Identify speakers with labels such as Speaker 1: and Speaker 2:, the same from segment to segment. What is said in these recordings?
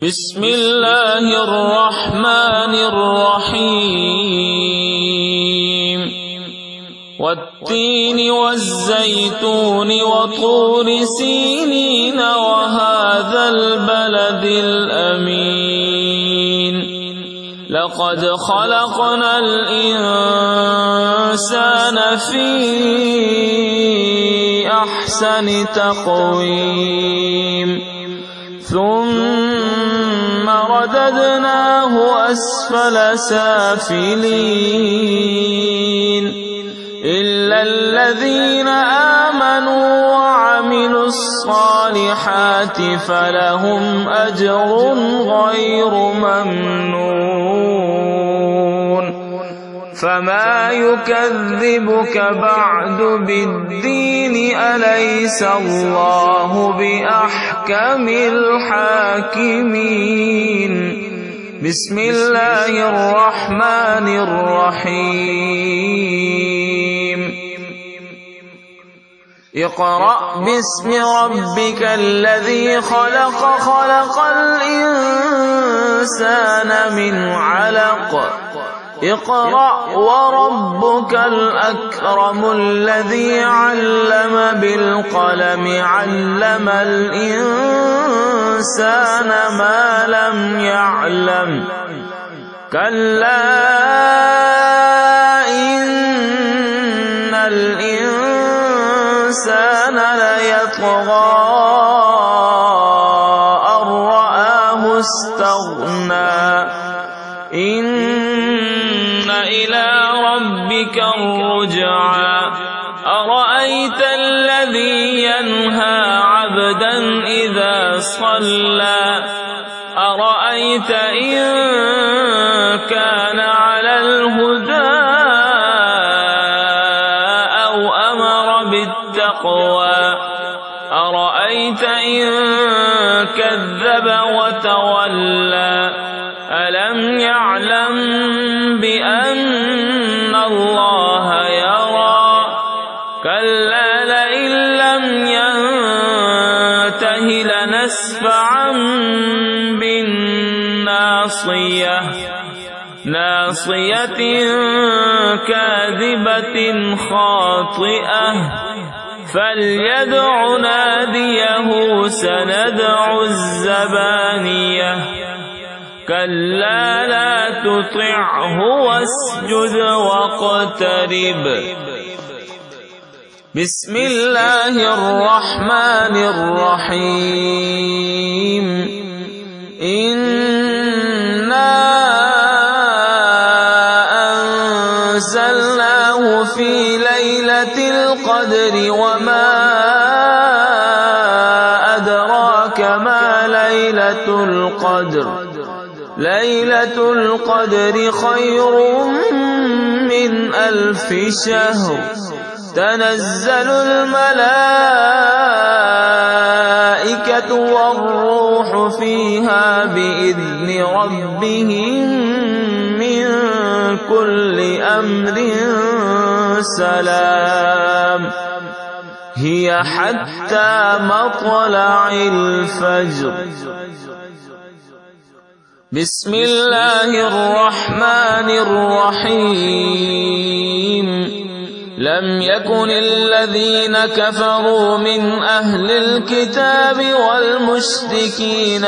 Speaker 1: بسم الله الرحمن الرحيم والتين والزيتون وطور سينين وهذا البلد الأمين لقد خلقنا الإنسان في أحسن تقويم ثم رددناه أسفل سافلين إلا الذين آمنوا وعملوا الصالحات فلهم أجر غير ممنون فما يكذبك بعد بالدين أليس الله بأحكم الحاكمين بسم الله الرحمن الرحيم اقرأ باسم ربك الذي خلق خلق الإنسان من علق اقرأ وربك الأكرم الذي علم بالقلم علم الإنسان ما لم يعلم كلا إن الإنسان ليطغى أن رآه استغنى إن إلى ربك الرجعى أرأيت الذي ينهى عبدا إذا صلى أرأيت إن كان على الهدى أو أمر بالتقوى أرأيت إن كذب وتولى ألم يعلم بأن الله يرى كلا لئن لم ينته لنسفعا بالناصية ناصية كاذبة خاطئة فليدع ناديه سندع الزبانية كلا لا تطعه واسجد واقترب بسم الله الرحمن الرحيم إنا أنزلناه في ليلة القدر وما أدراك ما ليلة القدر ليلة القدر خير من 1000 شهر تنزل الملائكة والروح فيها بإذن ربهم من كل أمر سلام هي حتى مطلع الفجر بسم الله الرحمن الرحيم لم يكن الذين كفروا من أهل الكتاب والمشركين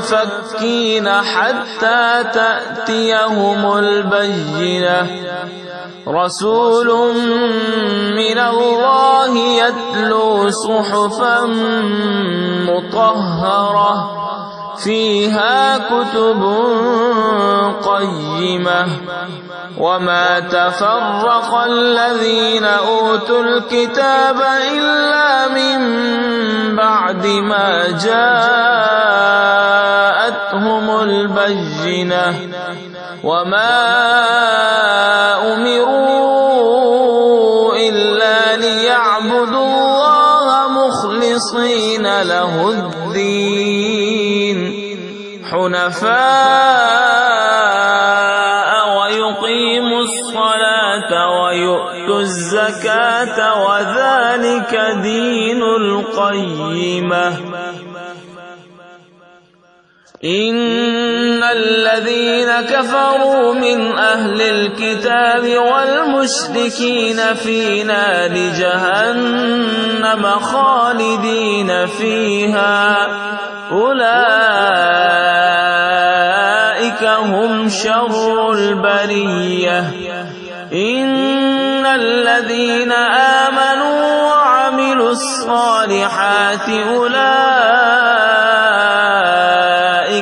Speaker 1: منفكين حتى تأتيهم البينة رسول من الله يتلو صحفا مطهرة فيها كتب قيمة وما تفرق الذين أوتوا الكتاب إلا من بعد ما جاءتهم البينة وما أمروا إلا ليعبدوا الله مخلصين له الدين حنفاء ويقيموا الصلاة ويؤتوا الزكاة وذلك دين القيمة إن الذين كفروا من أهل الكتاب والمشركين في نار جهنم خالدين فيها أولئك هم شر البرية إن الذين آمنوا وعملوا الصالحات أولئك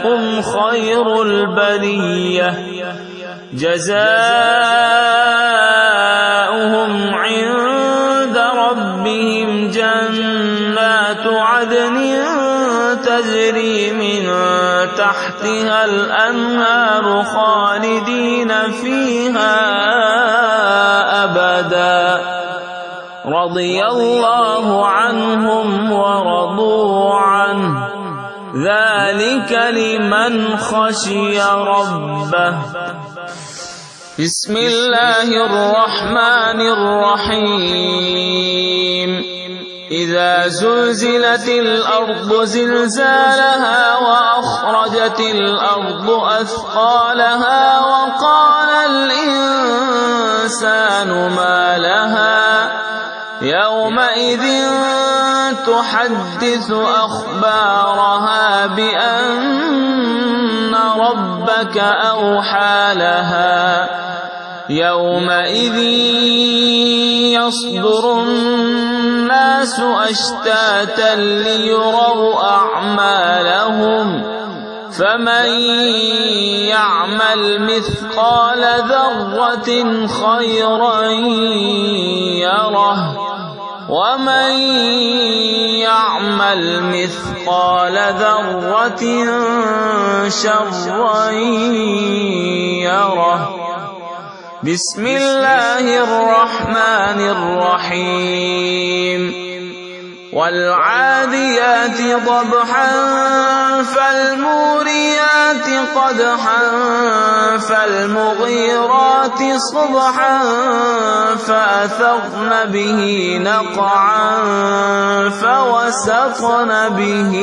Speaker 1: هم خير البرية جزاؤهم عند ربهم جنات عدن تجري من تحتها الأنهار خالدين فيها أبدا رضي الله عنهم ورضوا عنه ذلك لمن خشي ربه. بسم الله الرحمن الرحيم إذا زلزلت الأرض زلزالها وأخرجت الأرض أثقالها وقال الإنسان ما لها يومئذ تحدث أخبارها بأن ربك أوحى لها يومئذ يصدر الناس أشتاتا ليروا أعمالهم فمن يعمل مثقال ذرة خيرا يره ومن يعمل مثقال ذرة شرا يره. بسم الله الرحمن الرحيم والعاديات ضبحا فالموريات قدحا فالمغيرات صبحا فأثرن به نقعا فوسطن به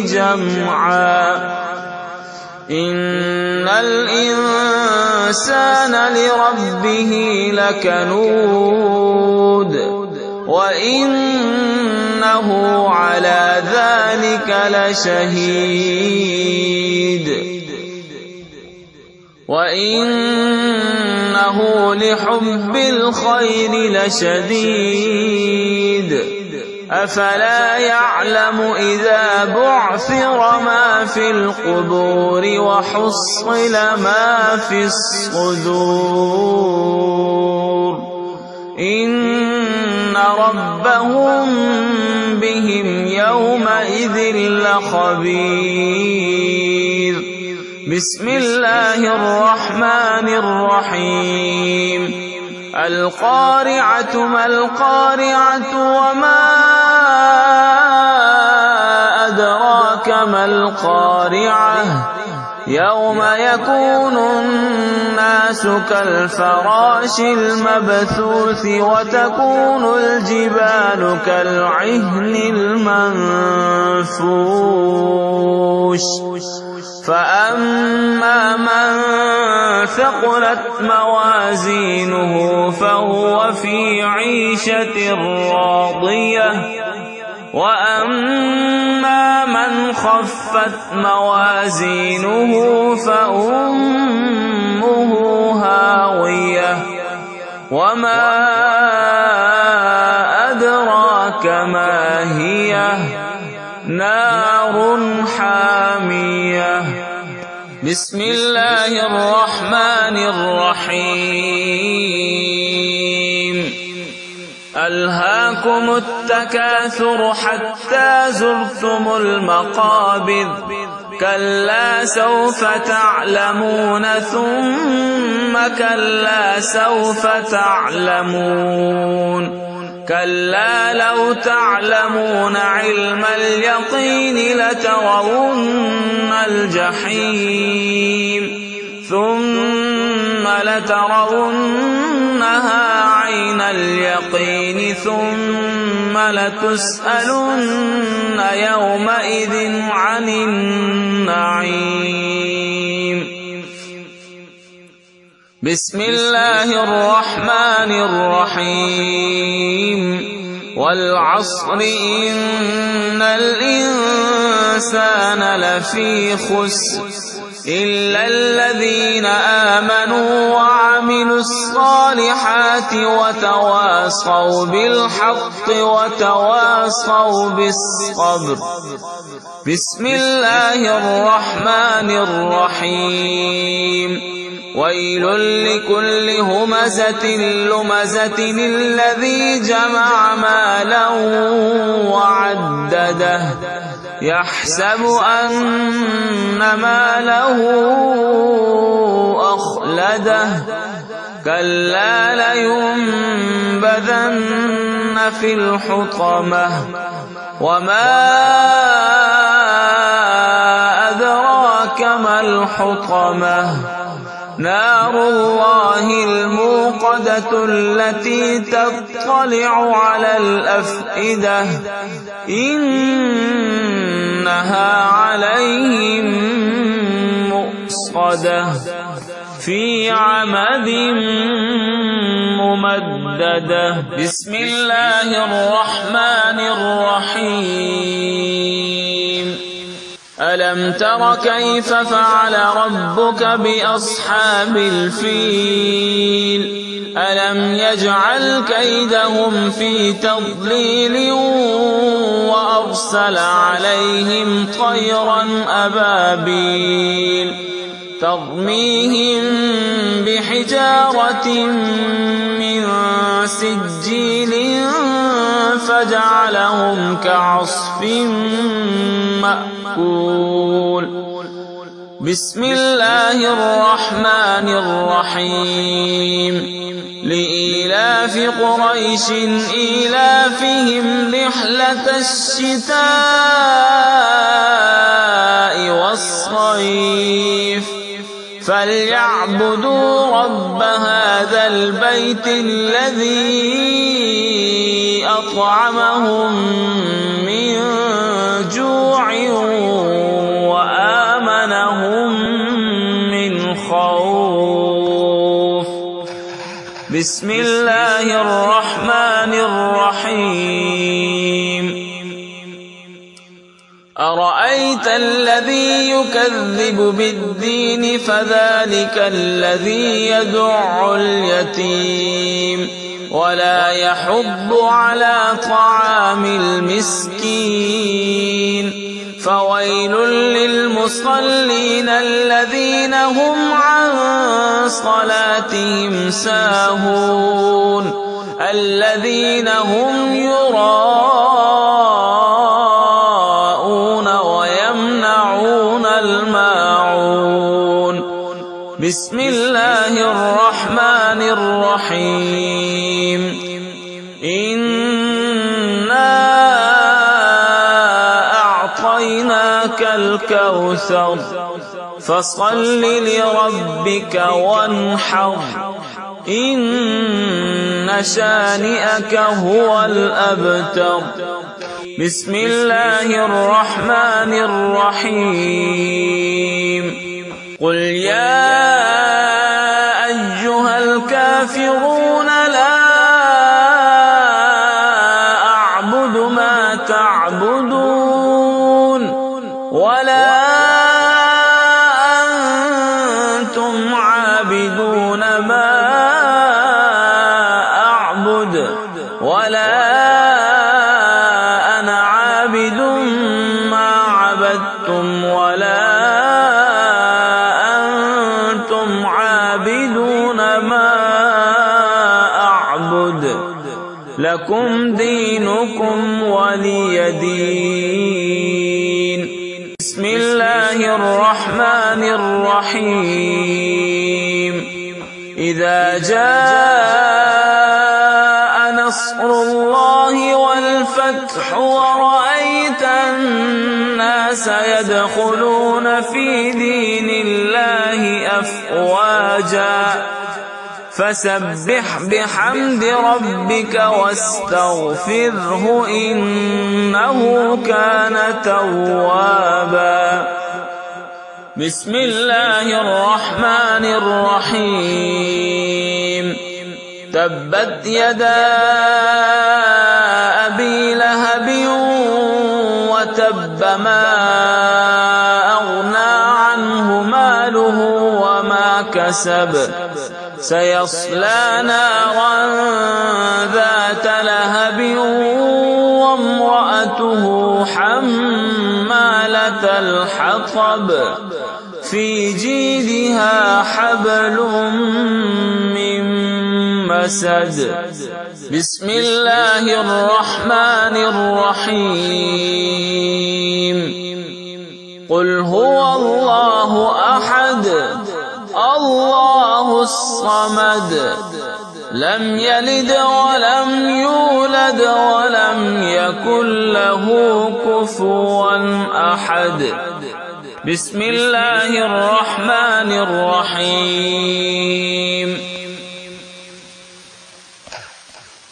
Speaker 1: جمعا إن الإنسان لربه لكنود وإنه على ذلك لشهيد وإنه لحب الخير لشديد أفلا يعلم إذا بعثر ما في القبور وحصل ما في الصدور إن ربهم بهم يومئذ لخبير. بسم الله الرحمن الرحيم القارعة ما القارعة وما أدراك ما القارعة يوم يكون الناس كالفراش المبثوث وتكون الجبال كالعهن المنفوش فأما من ثقلت موازينه فهو في عيشة راضية وأما من خفت موازينه فأمه هاوية وما أدراك ما هي نار حامية. بسم الله الرحمن الرحيم ألهاكم التكاثر حتى زرتم المقابر كلا سوف تعلمون ثم كلا سوف تعلمون كلا لو تعلمون علم اليقين لترون الجحيم ثم لترونها عين اليقين ثم ثم لتسألن يومئذ عن النعيم. بسم الله الرحمن الرحيم. والعصر إن الإنسان لفي خسر إلا الذين آمنوا وعملوا الصالحات وتواصوا بالحق وتواصوا بالصبر. بسم الله الرحمن الرحيم. ويل لكل همزة لمزة الذي جمع مالا وعدده يحسب أن ماله أخلده كلا لينبذن في الحطمة وما أدراك ما الحطمة نار الله الموقدة التي تطلع على الأفئدة إنها عليهم مؤصدة في عمد ممددة. بسم الله الرحمن الرحيم. ألم تر كيف فعل ربك بأصحاب الفيل ألم يجعل كيدهم في تضليل وأرسل عليهم طيرا أبابيل ترميهم بحجارة من سجيل فجعلهم كعصف مأكول. بسم الله الرحمن الرحيم. لإيلاف قريش إيلافهم رحلة الشتاء والصيف فليعبدوا رب هذا البيت الذي أطعمهم من جوع وآمنهم من خوف. بسم الله الرحمن الرحيم. أرأيت الذي يكذب بالدين فذلك الذي يدع اليتيم ولا يحض على طعام المسكين فويل للمصلين الذين هم عن صلاتهم ساهون الذين هم يراءون ويمنعون الماعون. بسم الله الرحمن الرحيم. إنا أعطيناك الكوثر فصل لربك وانحر إن شانئك هو الأبتر. بسم الله الرحمن الرحيم. قل يا أيها الكافرون لا أعبد ما تعبدون ولا أنتم عابدون ما أعبد ولا أنا عابد ما عبدتم ولا أنتم عابدون ما أعبد لكم دينكم ولي دين. بسم الله الرحمن الرحيم. إذا جاء نصر الله والفتح ورأيت الناس يدخلون في دين الله أفواجا فسبح بحمد ربك واستغفره إنه كان توابا. بسم الله الرحمن الرحيم. تبت يدا أبي لهب وتب ما أغنى عنه ماله وما كسب سيصلى نارا ذات لهب وامرأته حمالة الحطب في جيدها حبل من مسد. بسم الله الرحمن الرحيم. قل هو الله أحد الله الصمد لم يلد ولم يولد ولم يكن له كفوا أحد. بسم الله الرحمن الرحيم.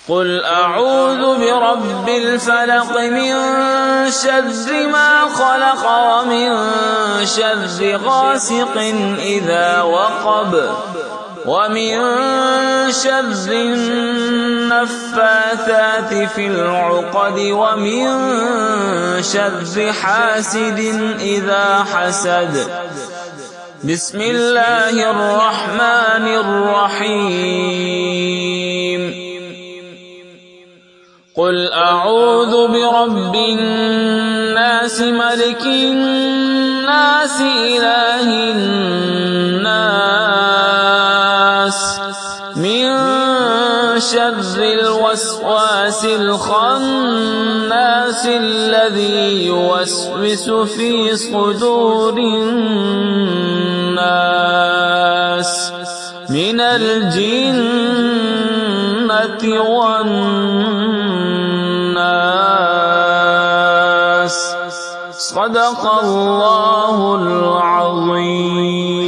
Speaker 1: قل أعوذ برب الفلق من شر ما خلق ومن شر غاسق إذا وقب ومن شر النفاثات في العقد ومن شر حاسد إذا حسد. بسم الله الرحمن الرحيم. قل أعوذ برب الناس ملك الناس إله الناس من شر الوسواس الخناس الذي يوسوس في صدور الناس من الجنة والناس. صدق الله العظيم.